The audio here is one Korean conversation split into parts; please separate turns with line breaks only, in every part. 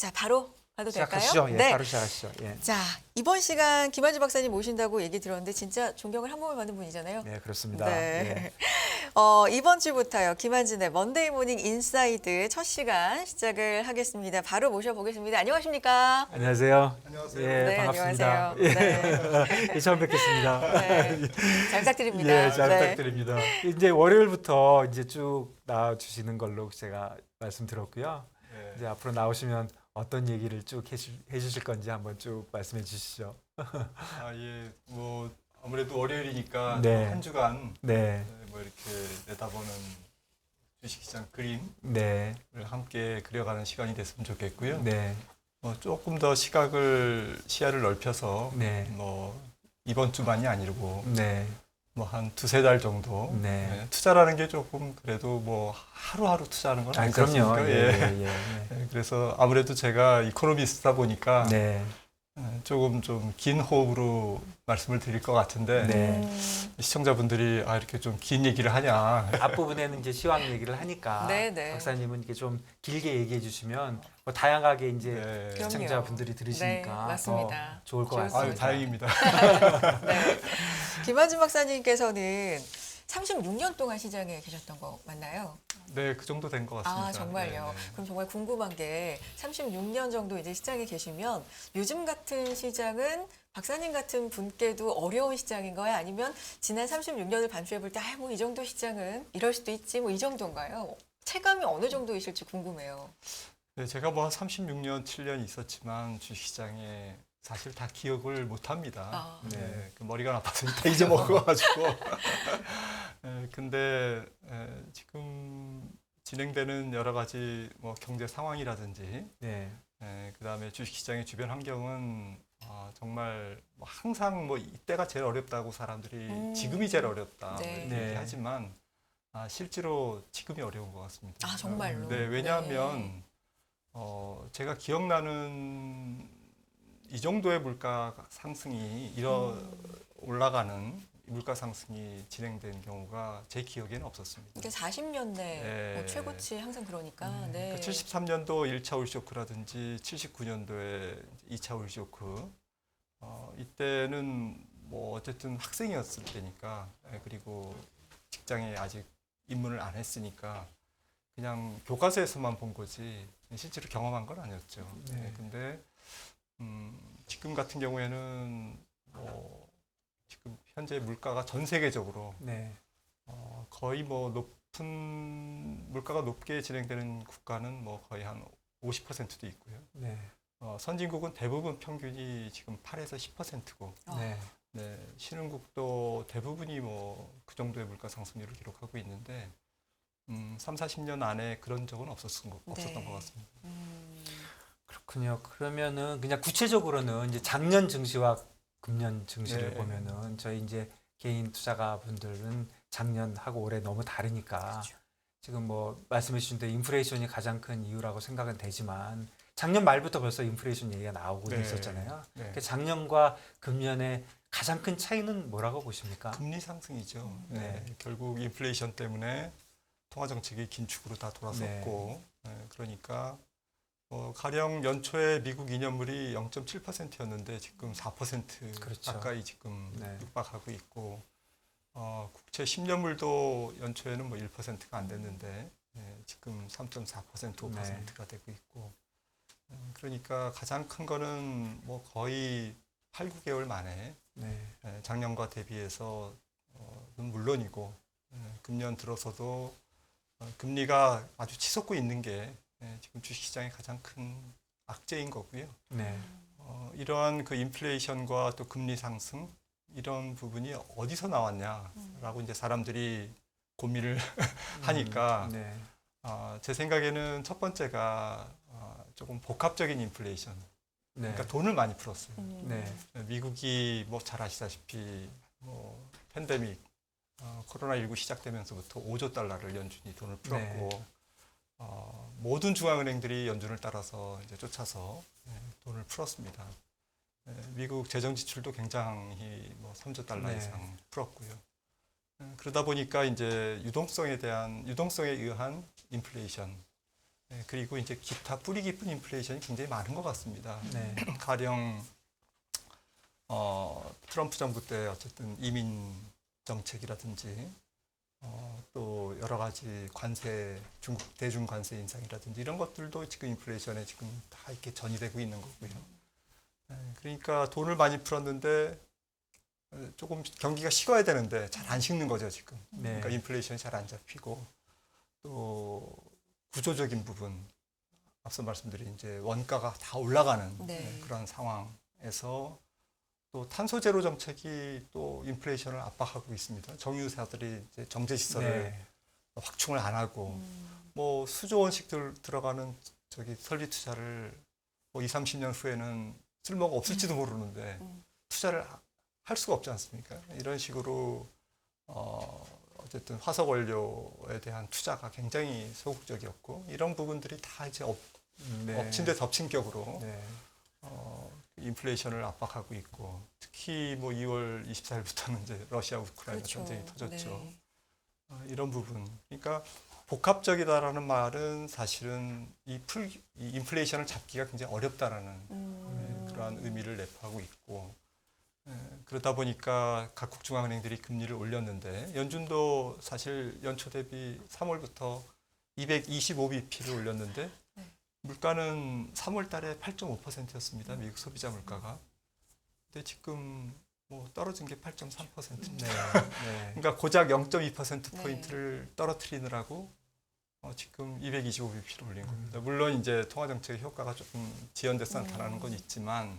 자, 바로 가도 될까요?
시작하시죠. 예,
네.
바로 시작하시죠. 예.
자, 이번 시간 김한주 박사님 모신다고 얘기 들었는데 진짜 존경을 한 몸을 받는 분이잖아요.
네, 그렇습니다.
네. 이번 주부터요. 김한진의 먼데이 모닝 인사이드 첫 시간 시작을 하겠습니다. 바로 모셔보겠습니다. 안녕하십니까?
예. 안녕하세요.
안녕하세요.
예,
네,
반갑습니다.
안녕하세요.
예, 처음 뵙겠습니다.
네. 잘 부탁드립니다.
예, 잘
네.
부탁드립니다. 이제 월요일부터 이제 쭉 나와 주시는 걸로 제가 말씀드렸고요.
네.
이제 앞으로 나오시면 어떤 얘기를 쭉 해주실 건지 한번 쭉 말씀해 주시죠.
예, 뭐 아무래도 월요일이니까
네.
한 주간
네,
뭐 이렇게 내다보는 주식시장 그림을
네,
함께 그려가는 시간이 됐으면 좋겠고요.
네,
조금 더 시야를 넓혀서
네,
뭐 이번 주만이 아니고
네,
뭐 한 두세 달 정도
네.
투자라는 게 조금 그래도 뭐 하루하루 투자하는 건 아니지
그럼요.
않습니까? 그래서 아무래도 제가 이코노미스트다 보니까
네,
조금 좀 긴 호흡으로 말씀을 드릴 것 같은데
네.
시청자분들이 이렇게 좀 긴 얘기를 하냐.
앞부분에는 이제 시황 얘기를 하니까
네, 네.
박사님은 이렇게 좀 길게 얘기해 주시면 뭐 다양하게 이제
네.
그럼요.
시청자분들이 들으시니까
네, 맞습니다.
더 좋을 것
좋습니다.
같습니다.
다행입니다.
네. 김한진 박사님께서는 36년 동안 시장에 계셨던 거 맞나요?
네, 그 정도 된 것 같습니다.
아, 정말요?
네, 네.
그럼 정말 궁금한 게 36년 정도 이제 시장에 계시면 요즘 같은 시장은 박사님 같은 분께도 어려운 시장인가요? 아니면 지난 36년을 반추해 볼 때, 뭐 이 정도 시장은 이럴 수도 있지, 뭐 이 정도인가요? 체감이 어느 정도이실지 궁금해요.
네, 제가 뭐 한 36년, 7년 있었지만 주식시장에 사실 다 기억을 못 합니다.
아.
네, 그 머리가 나빠서 다 잊어먹어가지고. 근데 지금 진행되는 여러 가지 뭐 경제 상황이라든지,
네,
그다음에 주식시장의 주변 환경은 정말 뭐 항상 뭐 이때가 제일 어렵다고 사람들이 지금이 제일 어렵다
네.
뭐 이렇게 하지만 실제로 지금이 어려운 것 같습니다.
아, 정말로?
네, 왜냐하면 제가 기억나는 이 정도의 물가 상승이 올라가는 물가 상승이 진행된 경우가 제 기억에는 없었습니다.
이게 40년 내
네.
뭐 최고치 항상 그러니까. 네.
73년도 1차 올쇼크라든지 79년도에 2차 올쇼크 이때는 뭐 어쨌든 학생이었을 때니까 그리고 직장에 아직 입문을 안 했으니까 그냥 교과서에서만 본 거지 실제로 경험한 건 아니었죠.
네.
근데 지금 같은 경우에는 뭐 지금 현재 물가가 전 세계적으로
네,
거의 뭐 물가가 높게 진행되는 국가는 뭐 거의 한 50%도 있고요.
네,
선진국은 대부분 평균이 지금 8에서 10%고,
네,
네, 신흥국도 대부분이 뭐 그 정도의 물가 상승률을 기록하고 있는데, 3, 40년 안에 그런 적은 없었던 것 같습니다.
그렇군요. 그러면은 그냥 구체적으로는 이제 작년 증시와 금년 증시를
네.
보면은 저희 이제 개인 투자가 분들은 작년하고 올해 너무 다르니까
그렇죠.
지금 뭐 말씀해 주신 대로 인플레이션이 가장 큰 이유라고 생각은 되지만 작년 말부터 벌써 인플레이션 얘기가 나오고
네.
있었잖아요.
네.
그 작년과 금년의 가장 큰 차이는 뭐라고 보십니까?
금리 상승이죠.
네.
네, 결국 인플레이션 때문에 통화 정책이 긴축으로 다 돌아섰고, 그러니까 가령 연초에 미국 2년물이 0.7%였는데 지금 4%
그렇죠.
가까이 지금
네.
육박하고 있고, 국채 10년물도 연초에는 뭐 1%가 안 됐는데 지금 3.4%, 5%가 되고 있고, 그러니까 가장 큰 거는 뭐 거의 8, 9개월 만에
네,
작년과 대비해서 물론이고 금년 들어서도 금리가 아주 치솟고 있는 게 지금 주식시장의 가장 큰 악재인 거고요.
네,
이러한 그 인플레이션과 또 금리 상승 이런 부분이 어디서 나왔냐라고 이제 사람들이 고민을 하니까
네,
제 생각에는 첫 번째가 조금 복합적인 인플레이션.
네,
그러니까 돈을 많이 풀었어요.
네,
미국이 뭐 잘 아시다시피 뭐 팬데믹 코로나19 시작되면서부터 5조 달러를 연준이 돈을 풀었고 모든 중앙은행들이 연준을 따라서 이제 쫓아서 돈을 풀었습니다. 미국 재정 지출도 굉장히 뭐 3조 달러 이상 풀었고요. 그러다 보니까 이제 유동성에 의한 인플레이션 그리고 이제 기타 뿌리 깊은 인플레이션이 굉장히 많은 것 같습니다.
네.
가령 트럼프 정부 때 어쨌든 이민 정책이라든지 또 여러 가지 관세, 중국 대중 관세 인상이라든지 이런 것들도 지금 인플레이션에 지금 다 이렇게 전이되고 있는 거고요. 그러니까 돈을 많이 풀었는데 조금 경기가 식어야 되는데 잘 안 식는 거죠 지금.
네.
그러니까 인플레이션이 잘 안 잡히고 또 구조적인 부분 앞서 말씀드린 이제 원가가 다 올라가는
네.
그런 상황에서 또 탄소 제로 정책이 또 인플레이션을 압박하고 있습니다. 정유사들이 이제 정제 시설을
네.
확충을 안 하고 뭐 수조 원씩 들어가는 저기 설비 투자를 뭐 20, 30년 후에는 쓸모가 없을지도 모르는데 투자를 할 수가 없지 않습니까? 이런 식으로 어쨌든 화석 원료에 대한 투자가 굉장히 소극적이었고 이런 부분들이 다 이제
네.
엎친 데 덮친 격으로
네.
인플레이션을 압박하고 있고 특히 뭐 2월 24일부터는 이제 러시아 우크라이나
그렇죠.
전쟁이 터졌죠.
네.
이런 부분. 그러니까 복합적이다라는 말은 사실은 이 인플레이션을 잡기가 굉장히 어렵다라는 그러한 의미를 내포하고 있고 그러다 보니까 각국 중앙은행들이 금리를 올렸는데 연준도 사실 연초 대비 3월부터 225bp를 올렸는데 물가는 3월 달에 8.5%였습니다. 미국 소비자 물가가. 근데 지금 뭐 떨어진 게 8.3%입니다.
네.
그러니까 고작 0.2%포인트를 떨어뜨리느라고 지금 225bp를 올린 겁니다. 물론 이제 통화정책의 효과가 조금 지연돼서 나타나는 건 있지만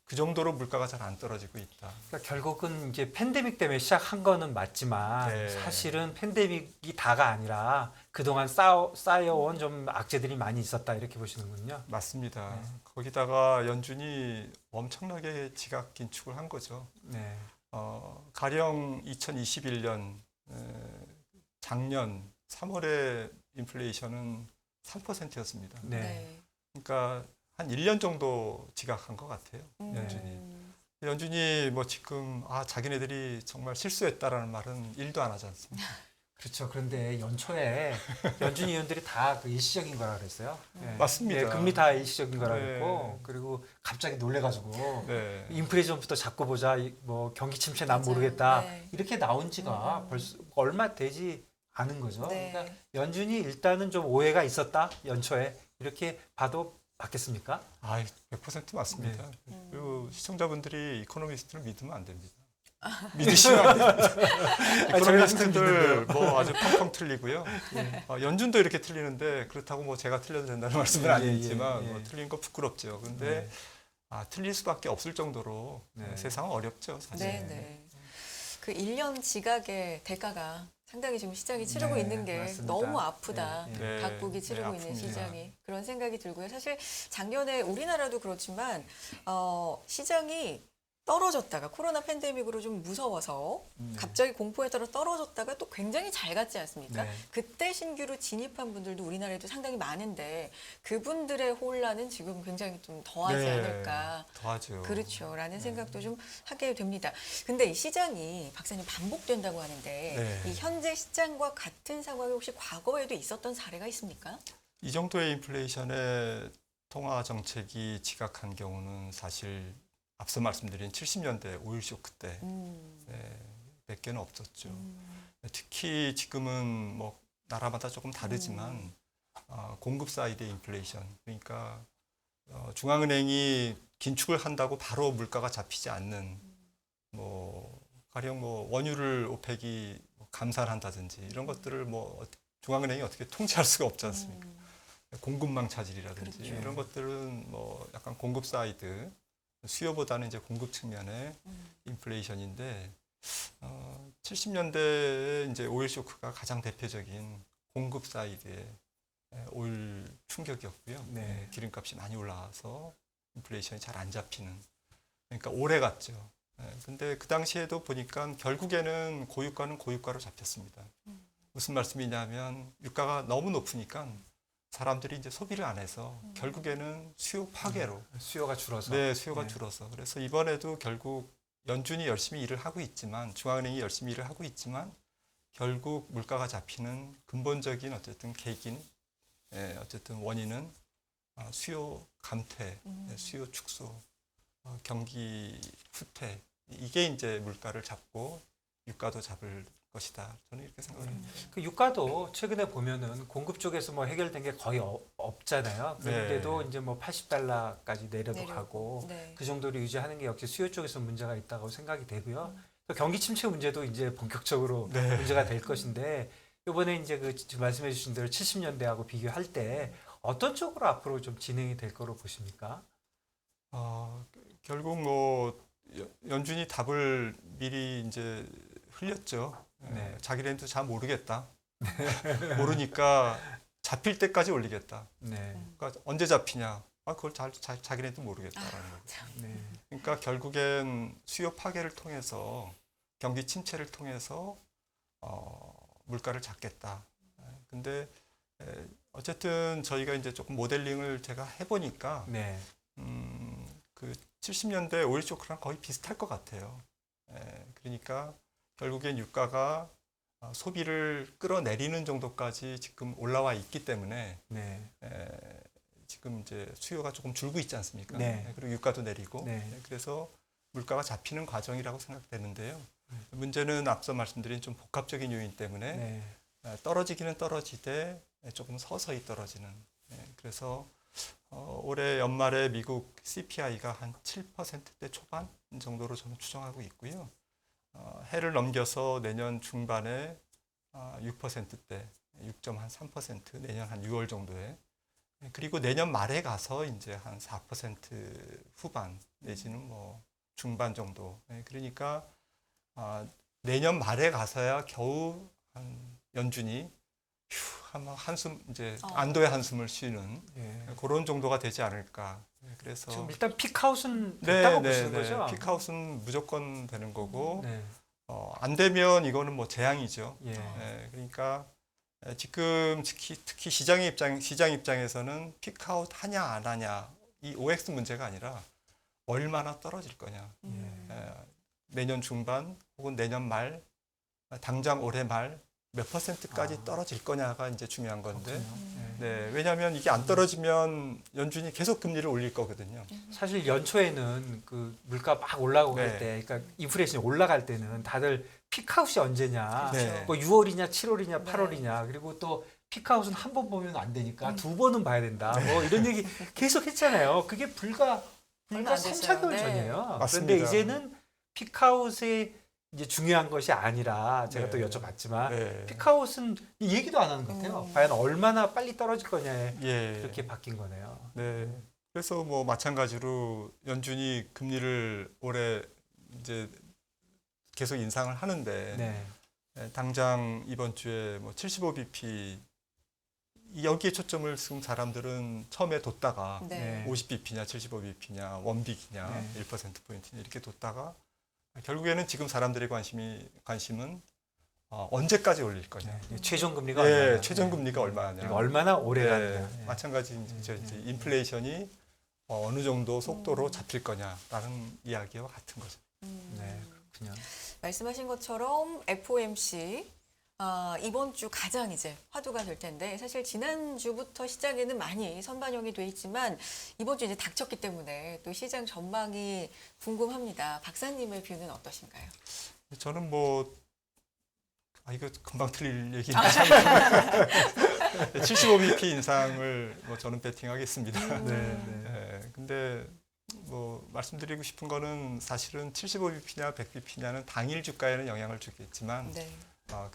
그 정도로 물가가 잘 안 떨어지고 있다.
그러니까 결국은 이제 팬데믹 때문에 시작한 거는 맞지만
네.
사실은 팬데믹이 다가 아니라 그동안 쌓여온 좀 악재들이 많이 있었다 이렇게 보시는군요.
맞습니다. 거기다가 연준이 엄청나게 지각 긴축을 한 거죠.
네.
가령 2021년 작년 3월에 인플레이션은 3%였습니다.
네.
그러니까 한 1년 정도 지각한 것 같아요. 연준이 뭐 지금 자기네들이 정말 실수했다라는 말은 1도 안 하지 않습니다.
그렇죠. 그런데 연초에 연준 위원들이 다 그 일시적인 거라 그랬어요. 네.
맞습니다.
네, 금리 다 일시적인 거라
네.
그랬고 그리고 갑자기 놀래가지고
네.
인플레이션부터 잡고 보자. 뭐 경기 침체 난
맞아요.
모르겠다.
네.
이렇게 나온 지가 벌써 얼마 되지 않은 거죠.
네.
그러니까 연준이 일단은 좀 오해가 있었다. 연초에 이렇게 봐도 맞겠습니까?
100% 맞습니다.
네.
그리고 시청자분들이 이코노미스트를 믿으면 안 됩니다. 믿으시면 안 됩니다.
저희 항상
이코노미스트들 뭐 아주 펑펑 틀리고요. 연준도 이렇게 틀리는데 그렇다고 뭐 제가 틀려도 된다는 말씀은 아니지만 뭐 틀린 거 부끄럽죠. 근데 틀릴 수밖에 없을 정도로
네.
세상은 어렵죠, 사실.
네, 네. 그 1년 지각의 대가가 상당히 지금 시장이 치르고
네,
있는 게
맞습니다.
너무 아프다.
네,
네.
각국이 치르고
네,
있는
아픕니다.
시장이 그런 생각이 들고요. 사실 작년에 우리나라도 그렇지만 시장이 떨어졌다가 코로나 팬데믹으로 좀 무서워서 갑자기 공포에 따라 떨어졌다가 또 굉장히 잘 갔지 않습니까?
네.
그때 신규로 진입한 분들도 우리나라에도 상당히 많은데 그분들의 혼란은 지금 굉장히 좀 더하지 않을까.
더하죠.
그렇죠. 라는 생각도 좀 하게 됩니다. 근데 이 시장이 박사님 반복된다고 하는데
네.
이 현재 시장과 같은 상황이 혹시 과거에도 있었던 사례가 있습니까?
이 정도의 인플레이션에 통화 정책이 지각한 경우는 사실 앞서 말씀드린 70년대 오일 쇼크 때 몇 개는 없었죠. 특히 지금은 뭐 나라마다 조금 다르지만 공급 사이드의 인플레이션, 그러니까 중앙은행이 긴축을 한다고 바로 물가가 잡히지 않는 뭐 가령 뭐 원유를 오펙이 감산한다든지 이런 것들을 뭐 중앙은행이 어떻게 통제할 수가 없지 않습니까? 공급망 차질이라든지
그렇죠.
이런 것들은 뭐 약간 공급 사이드 수요보다는 이제 공급 측면의 인플레이션인데 70년대에 이제 오일 쇼크가 가장 대표적인 공급 사이드의 오일 충격이었고요.
네.
기름값이 많이 올라와서 인플레이션이 잘 안 잡히는, 그러니까 오래 갔죠. 근데 그 당시에도 보니까 결국에는 고유가는 고유가로 잡혔습니다. 무슨 말씀이냐면 유가가 너무 높으니까 사람들이 이제 소비를 안 해서 결국에는 수요 파괴로
수요가 줄어서.
네, 수요가
네.
줄어서. 그래서 이번에도 결국 연준이 열심히 일을 하고 있지만 중앙은행이 열심히 일을 하고 있지만 결국 물가가 잡히는 근본적인 어쨌든 계기는 어쨌든 원인은 수요 감퇴, 수요 축소, 경기 후퇴 이게 이제 물가를 잡고 유가도 잡을 것이다. 저는 이렇게 생각합니다.
그 유가도 최근에 보면은 공급 쪽에서 뭐 해결된 게 거의 없잖아요. 그런데도
네.
이제 뭐 80달러까지 내려도
내려오고.
가고
네.
그 정도로 유지하는 게 역시 수요 쪽에서 문제가 있다고 생각이 되고요. 또 경기 침체 문제도 이제 본격적으로
네.
문제가 될 것인데 이번에 이제 그 지금 말씀해 주신 대로 70년대하고 비교할 때 어떤 쪽으로 앞으로 좀 진행이 될 거로 보십니까?
결국 뭐 연준이 답을 미리 이제 흘렸죠.
네.
자기네도 잘 모르겠다. 모르니까 잡힐 때까지 올리겠다.
네.
그러니까 언제 잡히냐? 그걸 자기네도 모르겠다라는 거죠.
네.
그러니까 결국엔 수요 파괴를 통해서 경기 침체를 통해서 물가를 잡겠다. 근데 어쨌든 저희가 이제 조금 모델링을 제가 해보니까
네.
그 70년대 오일 쇼크랑 거의 비슷할 것 같아요. 그러니까 결국엔 유가가 소비를 끌어내리는 정도까지 지금 올라와 있기 때문에
네.
지금 이제 수요가 조금 줄고 있지 않습니까?
네.
그리고 유가도 내리고
네.
그래서 물가가 잡히는 과정이라고 생각되는데요. 문제는 앞서 말씀드린 좀 복합적인 요인 때문에
네.
떨어지기는 떨어지되 조금 서서히 떨어지는. 그래서 올해 연말에 미국 CPI가 한 7%대 초반 정도로 저는 추정하고 있고요. 해를 넘겨서 내년 중반에 6%대, 6.3% 내년 한 6월 정도에 그리고 내년 말에 가서 이제 한 4% 후반 내지는 뭐 중반 정도. 그러니까 내년 말에 가서야 겨우 한 연준이 아마 한숨 이제 안도의 한숨을 쉬는
예.
그런 정도가 되지 않을까. 그래서
지금 일단 픽아웃은 됐다고 보시는 거죠?
픽아웃은 무조건 되는 거고
네.
안 되면 이거는 뭐 재앙이죠.
예.
그러니까 지금 특히 시장 입장에서는 픽아웃 하냐 안 하냐 이 OX 문제가 아니라 얼마나 떨어질 거냐. 내년 중반 혹은 내년 말 당장 올해 말 몇 %까지 떨어질 거냐가 이제 중요한 건데. 네, 왜냐하면 이게 안 떨어지면 연준이 계속 금리를 올릴 거거든요.
사실 연초에는 그 물가 막 올라오고
네.
때, 그러니까 인플레이션이 올라갈 때는 다들 픽아웃이 언제냐,
네.
뭐 6월이냐, 7월이냐,
네.
8월이냐, 그리고 또 픽아웃은 한 번 보면 안 되니까 2번은 봐야 된다.
네.
뭐 이런 얘기 계속 했잖아요. 그게 불과
얼마 안
3,
됐어요.
4개월
네.
전이에요.
맞습니다.
그런데 이제는 픽아웃이 이제 중요한 것이 아니라 제가 또
네.
여쭤봤지만
네.
픽아웃은 이 얘기도 안 하는 것 같아요. 과연 얼마나 빨리 떨어질 거냐에
예.
그렇게 바뀐 거네요.
네. 그래서 뭐 마찬가지로 연준이 금리를 올해 이제 계속 인상을 하는데
네.
당장 이번 주에 뭐 75bp 여기에 초점을 쓴 사람들은 처음에 뒀다가
네.
50bp냐 75bp냐 원빅이냐
네.
1%포인트냐 이렇게 뒀다가 결국에는 지금 사람들의 관심은 언제까지 올릴 거냐.
네. 최종 금리가 얼마냐.
최종 금리가 얼마냐.
그러니까 얼마나 오래 가느냐.
네, 마찬가지 이제 인플레이션이 어느 정도 속도로 잡힐 거냐라는 이야기와 같은 거죠.
네, 그렇군요.
말씀하신 것처럼 FOMC 이번 주 가장 이제 화두가 될 텐데 사실 지난주부터 시장에는 많이 선반영이 돼 있지만 이번 주 이제 닥쳤기 때문에 또 시장 전망이 궁금합니다. 박사님의 뷰는 어떠신가요?
저는 뭐 이거 금방 틀릴 얘기인데 75bp 인상을 뭐 저는 베팅하겠습니다. 근데 뭐 말씀드리고 싶은 거는 사실은 75bp냐 100bp냐는 당일 주가에는 영향을 주겠지만
네.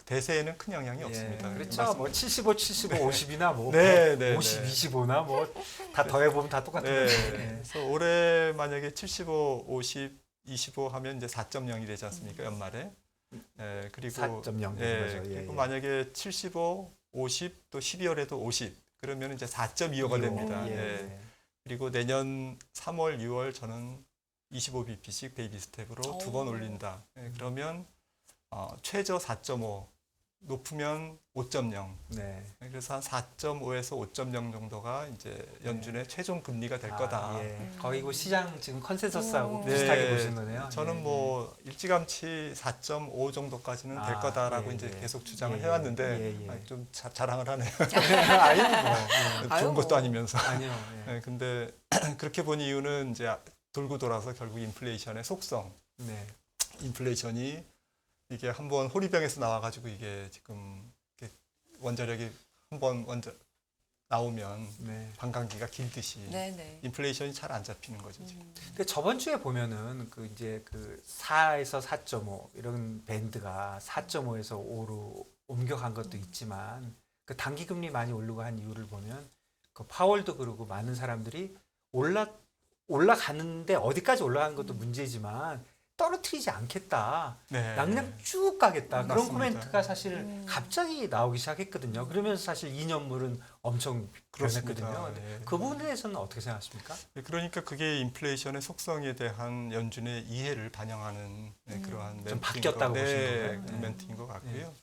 대세에는 큰 영향이 없습니다.
그렇죠. 뭐 75, 75, 50이나 뭐
네, 네,
50,
네.
25나 뭐 다 더해 보면 다 똑같은
네.
거죠.
그래서 올해 만약에 75, 50, 25 하면 이제 4.0이 되지 않습니까? 연말에. 그리고
4.0 되는 거죠. 예,
그리고
예.
만약에 75, 50 또 12월에도 50 그러면 이제 4.25가 됩니다.
예.
그리고 내년 3월, 6월 저는 25bp씩 베이비 스텝으로 두 번 올린다. 그러면 최저 4.5 높으면 5.0.
네.
그래서 한 4.5에서 5.0 정도가 이제 연준의 최종 금리가 될 거다.
예. 거의 그 시장 지금 컨센서스하고
네.
비슷하게 보신 거네요.
저는
예,
뭐 일찌감치 4.5 정도까지는 될 거다라고
예,
이제
예.
계속 주장을
예,
해왔는데
예, 예.
좀 자랑을 하네요.
아니요, 뭐. 예.
아유,
좋은 것도
뭐.
아니면서.
아니요. 예.
네, 근데 그렇게 본 이유는 이제 돌고 돌아서 결국 인플레이션의 속성.
네.
인플레이션이 이게 한번 호리병에서 나와가지고 이게 지금 이렇게 원자력이 한번 나오면
네.
반감기가 길듯이
네네.
인플레이션이 잘 안 잡히는 거죠 지금.
근데 저번 주에 보면은 그 이제 그 4에서 4.5 이런 밴드가 4.5에서 5로 옮겨간 것도 있지만 그 단기 금리 많이 오르고 한 이유를 보면 그 파월도 그러고 많은 사람들이 올라가는데 어디까지 올라가는 것도 문제지만 떨어뜨리지 않겠다.
네.
난 그냥 쭉 가겠다. 그런
맞습니다.
코멘트가 사실 갑자기 나오기 시작했거든요. 그러면서 사실 2년물은 엄청
그렇습니다.
변했거든요.
네.
그 부분에 대해서는 어떻게 생각하십니까?
그러니까 그게 인플레이션의 속성에 대한 연준의 이해를 반영하는 그러한
좀
멘트인
바뀌었다고
것,
보시는
네,
거예요?
그
네.
멘트인 것 같고요.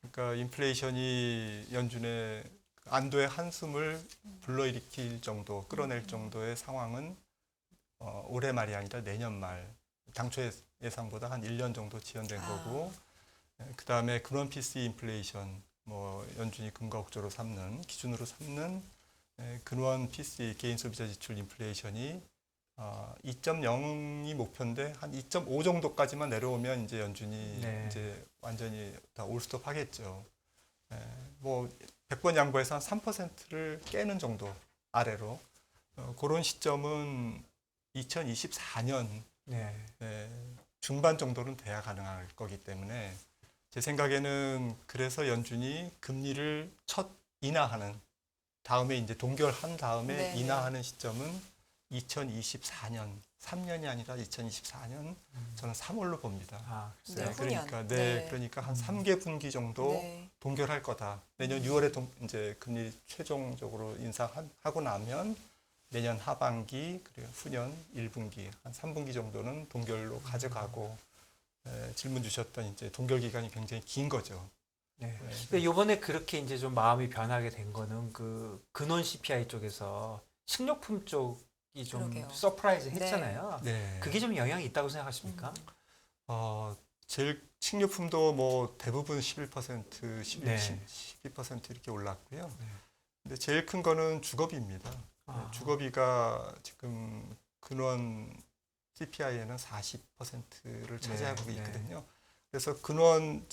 그러니까 인플레이션이 연준의 안도의 한숨을 불러일으킬 정도, 끌어낼 정도의 상황은 올해 말이 아니라 내년 말, 당초 예상보다 한 1년 정도 지연된 거고, 그 다음에 근원피스 인플레이션, 뭐 연준이 금가옥조로 삼는 기준으로 삼는 근원 PCE 개인 소비자 지출 인플레이션이 2.0이 목표인데 한 2.5 정도까지만 내려오면 이제 연준이
네.
이제 완전히 다 올스톱 하겠죠. 뭐 100번 양보해서 한 3%를 깨는 정도 아래로 그런 시점은 2024년
네.
중반 정도는 돼야 가능할 거기 때문에 제 생각에는 그래서 연준이 금리를 첫 인하하는 다음에 이제 동결한 다음에
네.
인하하는 시점은 2024년 3년이 아니라 2024년 저는 3월로 봅니다.
아,
네,
글쎄요.
후년.
그러니까
네.
그러니까 한 3개 분기 정도
네.
동결할 거다. 내년 6월에 이제 금리 최종적으로 인상하고 나면 내년 하반기 그리고 후년 1분기 한 3분기 정도는 동결로 가져가고 질문 주셨던 이제 동결 기간이 굉장히 긴 거죠.
네. 근데 이번에 그렇게 이제 좀 마음이 변하게 된 거는 그 근원 CPI 쪽에서 식료품 쪽이 좀
그러게요.
서프라이즈 했잖아요.
네.
그게 좀 영향이 있다고 생각하십니까?
제일 식료품도 뭐 대부분 11%, 12% 이렇게 올랐고요.
네.
근데 제일 큰 거는 주거비입니다. 주거비가 지금 근원 CPI에는 40%를 차지하고
네, 네.
있거든요. 그래서 근원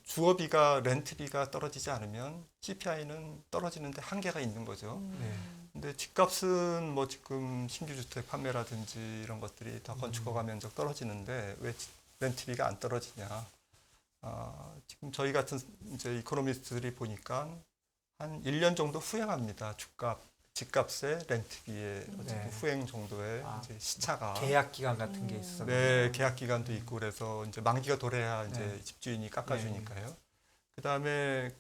주거비가 렌트비가 떨어지지 않으면 CPI는 떨어지는데 한계가 있는 거죠.
네.
근데 집값은 뭐 지금 신규 주택 판매라든지 이런 것들이 더 건축허가 면적 떨어지는데 왜 렌트비가 안 떨어지냐? 지금 저희 같은 이제 이코노미스트들이 보니까 한 1년 정도 후행합니다. 집값에 렌트비에 어쨌든
네.
후행 정도의 이제 시차가
계약 기간 같은 게 있어요.
네, 계약 기간도 있고 그래서 이제 만기가 도래야 이제
네.
집주인이 깎아주니까요. 그다음에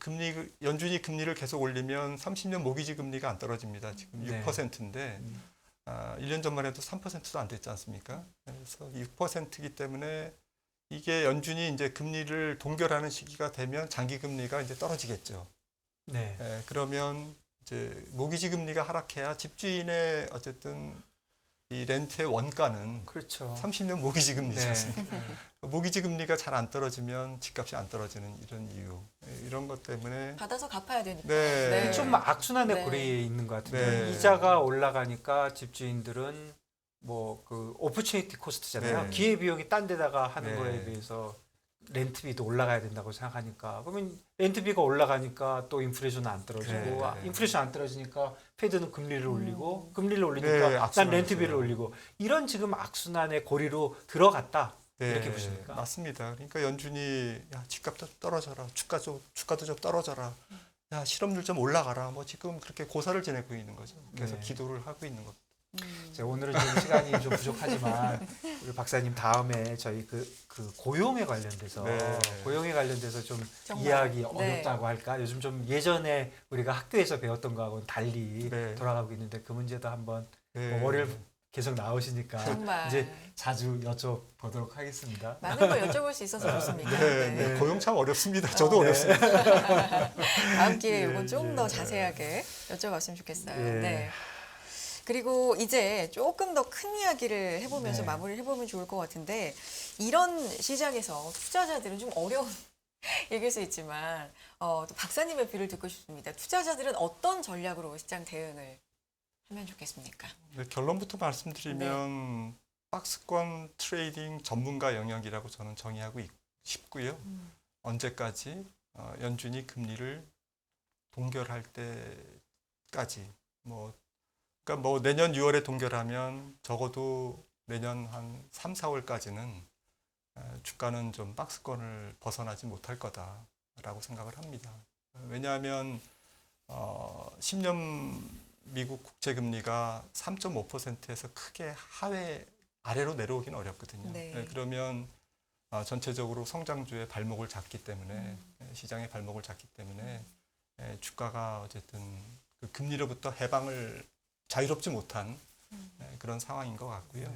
연준이 금리를 계속 올리면 30년 모기지 금리가 안 떨어집니다. 지금
네.
6%인데 1년 전만 해도 3%도 안 됐지 않습니까? 그래서 6%이기 때문에 이게 연준이 이제 금리를 동결하는 시기가 되면 장기 금리가 이제 떨어지겠죠.
네.
그러면 이제 모기지 금리가 하락해야 집주인의 어쨌든 이 렌트의 원가는
그렇죠.
30년 모기지 금리지
네.
않습니까? 모기지 금리가 잘 안 떨어지면 집값이 안 떨어지는 이런 이유 이런 것 때문에
받아서 갚아야 되니까.
네.
좀 악순환의
네.
고리에 있는 것 같은데
네.
이자가 올라가니까 집주인들은 뭐 그 오퍼추니티 코스트잖아요.
네.
기회 비용이 딴 데다가 하는
네.
거에 비해서 렌트비도 올라가야 된다고 생각하니까 그러면 렌트비가 올라가니까 또 인플레이션은 안 떨어지고
네.
인플레이션 안 떨어지니까 페드는 금리를 올리고 금리를 올리니까
네,
난
악순환이죠.
렌트비를 올리고 이런 지금 악순환의 고리로 들어갔다. 이렇게 보십니까?
맞습니다. 그러니까 연준이 야, 집값도 떨어져라, 주가도 좀 떨어져라, 야 실업률 좀 올라가라. 뭐 지금 그렇게 고사를 지내고 있는 거죠. 그래서
네.
기도를 하고 있는 겁니다.
오늘은 좀 시간이 좀 부족하지만 우리 박사님 다음에 저희 그 고용에 관련돼서
네.
고용에 관련돼서 좀
정말,
이해하기
네.
어렵다고 할까? 요즘 좀 예전에 우리가 학교에서 배웠던 거하고는 달리
네.
돌아가고 있는데 그 문제도 한번
네.
뭐 월요일 계속 나오시니까
정말.
이제 자주 여쭤보도록 하겠습니다.
많은 걸 여쭤볼 수 있어서 좋습니다.
네,
네.
네. 고용 참 어렵습니다. 저도
네.
어렵습니다.
다음 기회에
예,
이건 좀
예.
더 자세하게 여쭤봤으면 좋겠어요.
예.
네. 그리고 이제 조금 더 큰 이야기를 해보면서
네.
마무리를 해보면 좋을 것 같은데 이런 시장에서 투자자들은 좀 어려운 얘기일 수 있지만 또 박사님의 비를 듣고 싶습니다. 투자자들은 어떤 전략으로 시장 대응을 하면 좋겠습니까?
네, 결론부터 말씀드리면 박스권 트레이딩 전문가 영역이라고 저는 정의하고 싶고요. 언제까지 연준이 금리를 동결할 때까지 그러니까 뭐 내년 6월에 동결하면 적어도 내년 한 3, 4월까지는 주가는 좀 박스권을 벗어나지 못할 거다라고 생각을 합니다. 왜냐하면 10년 미국 국채 금리가 3.5%에서 크게 아래로 내려오긴 어렵거든요.
네.
그러면 전체적으로 성장주의 발목을 잡기 때문에 시장의 발목을 잡기 때문에 주가가 어쨌든 그 금리로부터 해방을 자유롭지 못한 그런 상황인 것 같고요.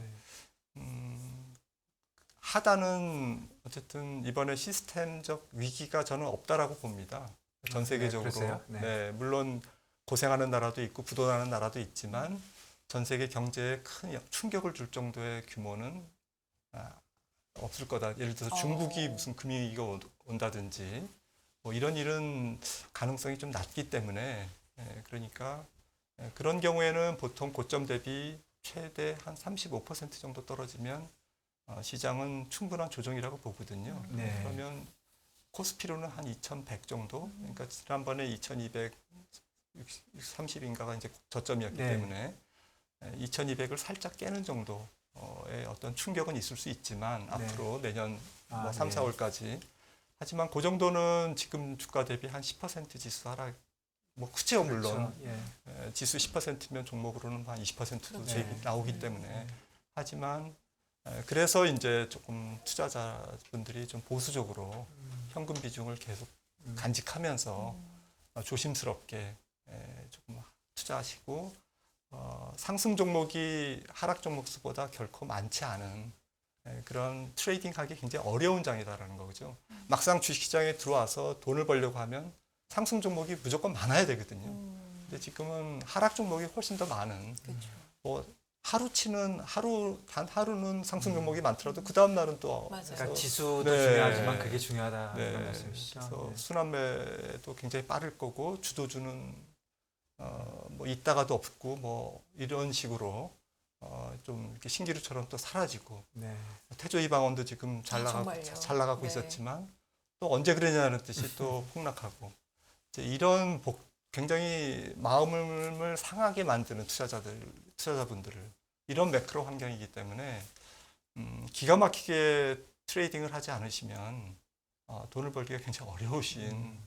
하단은 어쨌든 이번에 시스템적 위기가 저는 없다라고 봅니다. 전 세계적으로.
그러세요? 네.
네, 물론 고생하는 나라도 있고 부도나는 나라도 있지만 전 세계 경제에 큰 충격을 줄 정도의 규모는 없을 거다. 예를 들어서 중국이 무슨 금융위기가 온다든지 뭐 이런 일은 가능성이 좀 낮기 때문에 그러니까 그런 경우에는 보통 고점 대비 최대 한 35% 정도 떨어지면 시장은 충분한 조정이라고 보거든요.
네.
그러면 코스피로는 한 2,100 정도. 그러니까 지난번에 2,230인가가 이제 저점이었기
네.
때문에 2,200을 살짝 깨는 정도의 어떤 충격은 있을 수 있지만
네.
앞으로 내년
아,
3,
네.
4월까지. 하지만 그 정도는 지금 주가 대비 한 10% 지수 하락. 뭐 크죠 물론.
그렇죠. 예.
지수 10%면 종목으로는 한 20%도
그렇죠.
나오기 때문에. 하지만 그래서 이제 조금 투자자분들이 좀 보수적으로 현금 비중을 계속 간직하면서 조심스럽게 조금 투자하시고 상승 종목이 하락 종목 수보다 결코 많지 않은 그런 트레이딩하기 굉장히 어려운 장이다라는 거죠. 막상 주식시장에 들어와서 돈을 벌려고 하면 상승 종목이 무조건 많아야 되거든요. 근데 지금은 하락 종목이 훨씬 더 많은
그렇죠.
뭐 단 하루는 상승 종목이 많더라도 그 다음 날은 또
맞아요.
그러니까 지수도
네.
중요하지만 그게 중요하다
네.
그런 말씀이시죠.
그래서
네.
순환매도 굉장히 빠를 거고 주도주는 뭐 있다가도 없고 뭐 이런 식으로 좀 이렇게 신기루처럼 또 사라지고
네.
태조 이방원도 지금 잘
정말요?
나가고
네.
있었지만 또 언제 그러냐는 듯이 또 폭락하고 이제 이런 굉장히 마음을 상하게 만드는 투자자분들을 이런 매크로 환경이기 때문에 기가 막히게 트레이딩을 하지 않으시면 돈을 벌기가 굉장히 어려우신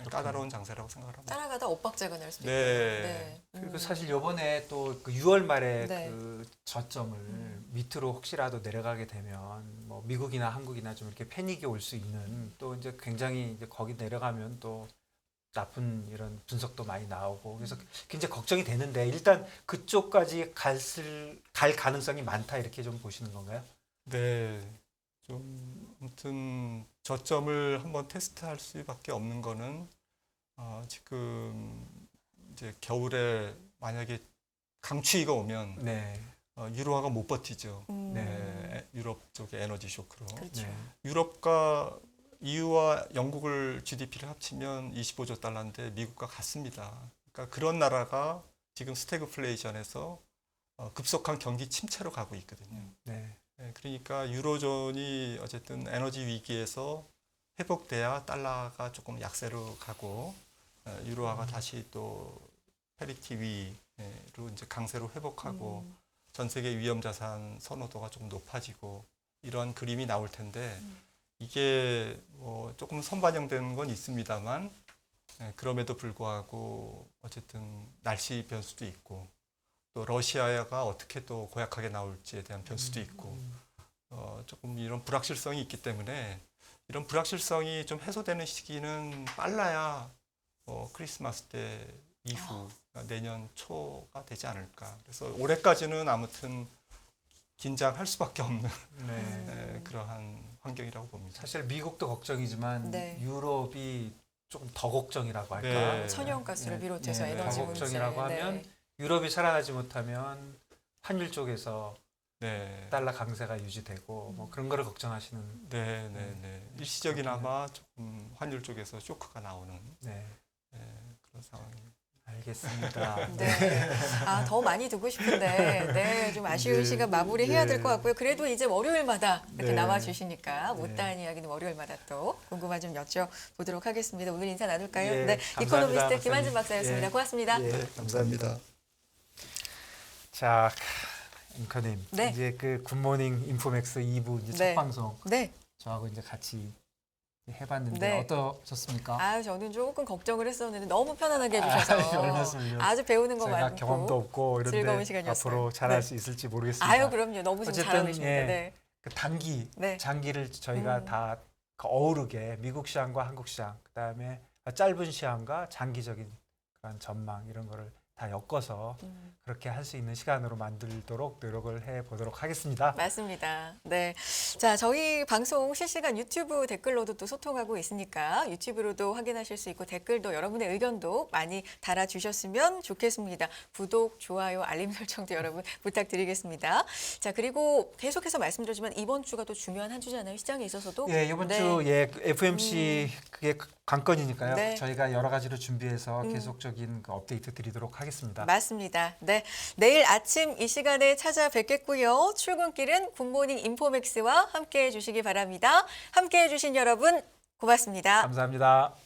까다로운 장세라고 생각을 합니다.
따라가다 엇박자가 날 수도
네.
있고요.
그리고 사실 요번에 또 그 6월 말에
네.
그 저점을 밑으로 혹시라도 내려가게 되면 뭐 미국이나 한국이나 좀 이렇게 패닉이 올 수 있는 또 이제 굉장히 이제 거기 내려가면 또 나쁜 이런 분석도 많이 나오고 그래서 굉장히 걱정이 되는데 일단 그쪽까지 갈 가능성이 많다 이렇게 좀 보시는 건가요?
네. 좀 아무튼 저점을 한번 테스트할 수밖에 없는 거는 지금 이제 겨울에 만약에 강추위가 오면
네.
유로화가 못 버티죠.
네.
유럽 쪽의 에너지 쇼크로.
그렇죠.
네.
유럽과 EU와 영국을 GDP를 합치면 25조 달러인데 미국과 같습니다. 그러니까 그런 나라가 지금 스태그플레이션에서 급속한 경기 침체로 가고 있거든요.
네.
그러니까 유로존이 어쨌든 에너지 위기에서 회복돼야 달러가 조금 약세로 가고 유로화가 다시 또 페리티 위로 이제 강세로 회복하고 전 세계 위험 자산 선호도가 조금 높아지고 이런 그림이 나올 텐데 이게 뭐 조금 선반영되는 건 있습니다만 그럼에도 불구하고 어쨌든 날씨 변수도 있고 또 러시아가 어떻게 또 고약하게 나올지에 대한 변수도 있고 조금 이런 불확실성이 있기 때문에 이런 불확실성이 좀 해소되는 시기는 빨라야 크리스마스 때 이후 그러니까 내년 초가 되지 않을까. 그래서 올해까지는 아무튼 긴장할 수밖에 없는
네.
그러한 환경이라고 봅니다.
사실 미국도 걱정이지만
네.
유럽이 조금 더 걱정이라고 할까.
네.
천연가스를
네.
비롯해서
네.
에너지
더
문제.
걱정이라고 하면 유럽이 살아나지 못하면 환율 쪽에서
네.
달러 강세가 유지되고 뭐 그런 거를 걱정하시는.
네, 네, 네. 일시적이나마 조금 환율 쪽에서 쇼크가 나오는
네.
그런 상황입니다.
알겠습니다.
네. 아, 더 많이 듣고 싶은데, 네, 좀 아쉬운
네.
시간 마무리해야 될 것
네.
같고요. 그래도 이제 월요일마다 이렇게
네.
나와주시니까
네.
못다한 이야기는 월요일마다 또 궁금한 좀 여쭤보도록 하겠습니다. 오늘 인사 나눌까요?
예,
네,
감사합니다,
이코노미스트 김한준
박사님.
박사였습니다.
예.
고맙습니다.
예,
감사합니다.
자, 앵커님.
네.
이제 그 굿모닝 인포맥스 2부 이제
네.
첫 방송
네.
저하고 이제 같이 해봤는데
네.
어떠셨습니까?
아, 저는 조금 걱정을 했었는데 너무 편안하게 해주셔서
별 말씀을요.
아주 배우는 거
제가
많고
경험도 없고 이런데
즐거운 시간이었어요.
앞으로 잘할
네.
수 있을지 모르겠습니다.
아유, 그럼요. 너무 지금
어쨌든,
잘하고 계십니다.
예.
네.
그 단기,
네.
장기를 저희가
음.
다 어우르게 미국 시장과 한국 시장, 그다음에 짧은 시간과 장기적인 그런 전망 이런 거를 다 엮어서 그렇게 할 수 있는 시간으로 만들도록 노력을 해보도록 하겠습니다.
맞습니다. 네. 자, 저희 방송 실시간 유튜브 댓글로도 또 소통하고 있으니까 유튜브로도 확인하실 수 있고 댓글도 여러분의 의견도 많이 달아주셨으면 좋겠습니다. 구독, 좋아요, 알림 설정도 여러분 부탁드리겠습니다. 자, 그리고 계속해서 말씀드리지만 이번 주가 또 중요한 한 주잖아요. 시장에 있어서도.
예, 이번
네.
주 예, 그 FMC 그게 관건이니까요.
네.
저희가 여러 가지로 준비해서 계속적인 그 업데이트 드리도록 하겠습니다.
맞습니다. 네. 내일 아침 이 시간에 찾아뵙겠고요. 출근길은 굿모닝 인포맥스와 함께해 주시기 바랍니다. 함께해 주신 여러분 고맙습니다.
감사합니다.